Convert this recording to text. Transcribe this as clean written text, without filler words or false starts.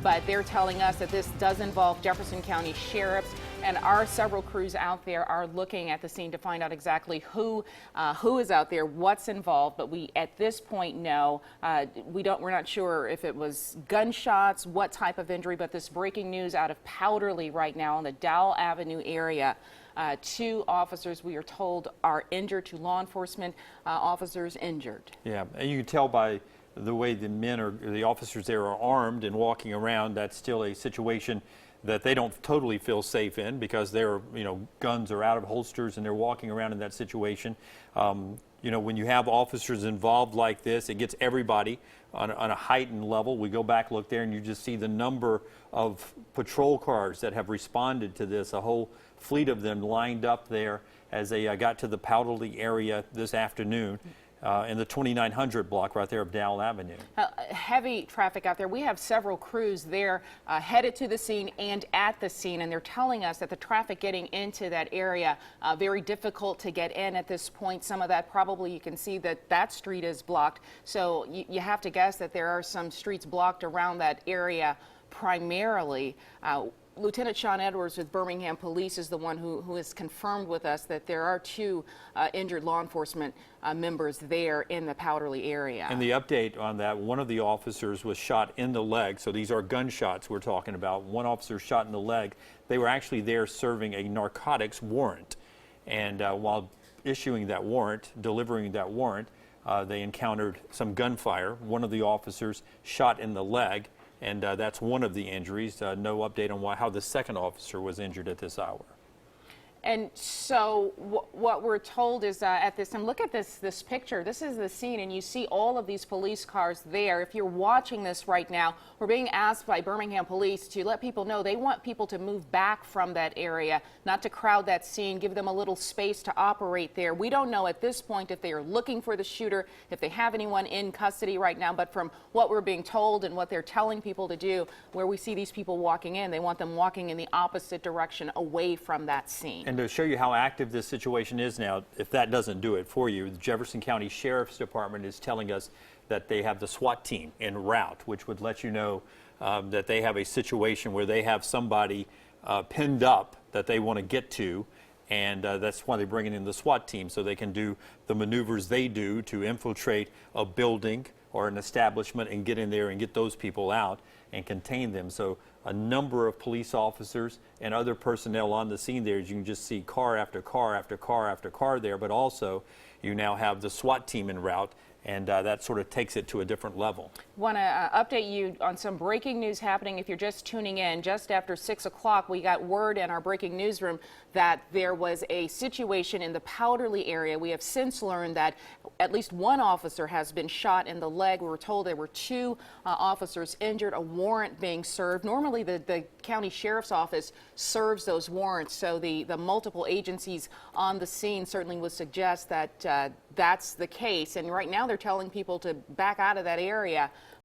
but they're telling us that this does involve Jefferson County sheriffs, and our several crews out there are looking at the scene to find out exactly who is out there, what's involved. But we, at this point, know we're not sure if it was gunshots, what type of injury. But this breaking news out of Powderly right now in the Dowell Avenue area. 2 officers, we are told, are injured, 2 law enforcement officers injured. Yeah, and you can tell by the way the officers there are armed and walking around. That's still a situation that they don't totally feel safe in, because their guns are out of holsters and they're walking around in that situation. When you have officers involved like this, it gets everybody on a heightened level. We go back, look there, and you just see the number of patrol cars that have responded to this, a whole fleet of them lined up there as they got to the Powderly area this afternoon. In the 2900 block right there of Dowell Avenue. Heavy traffic out there. We have several crews there headed to the scene and at the scene, and they're telling us that the traffic getting into that area very difficult to get in at this point. Some of that probably you can see that street is blocked. So you have to guess that there are some streets blocked around that area primarily. Lieutenant Sean Edwards with Birmingham Police is the one who has confirmed with us that there are 2 injured law enforcement members there in the Powderly area. And the update on that, one of the officers was shot in the leg. So these are gunshots we're talking about. One officer shot in the leg. They were actually there serving a narcotics warrant. And while issuing that warrant, delivering that warrant, they encountered some gunfire. One of the officers shot in the leg. And that's one of the injuries. No update on how the second officer was injured at this hour. And so what we're told is at this time, look at this picture. This is the scene, and you see all of these police cars there. If you're watching this right now, we're being asked by Birmingham Police to let people know they want people to move back from that area, not to crowd that scene, give them a little space to operate there. We don't know at this point if they are looking for the shooter, if they have anyone in custody right now, but from what we're being told and what they're telling people to do, where we see these people walking in, they want them walking in the opposite direction away from that scene. And to show you how active this situation is now, if that doesn't do it for you, the Jefferson County Sheriff's Department is telling us that they have the SWAT team en route, which would let you know that they have a situation where they have somebody pinned up that they want to get to, and that's why they're bringing in the SWAT team, so they can do the maneuvers they do to infiltrate a building or an establishment and get in there and get those people out and contain them. So a number of police officers and other personnel on the scene there. As you can just see car after car after car after car there, but also you now have the SWAT team en route, and that sort of takes it to a different level. Want to update you on some breaking news happening if you're just tuning in. Just after 6 o'clock, we got word in our breaking newsroom that there was a situation in the Powderly area. We have since learned that at least 1 officer has been shot in the leg. We were told there were 2 officers injured, a warrant being served. Normally, the county sheriff's office serves those warrants, so the multiple agencies on the scene certainly would suggest that that's the case. And right now, they're telling people to back out of that area.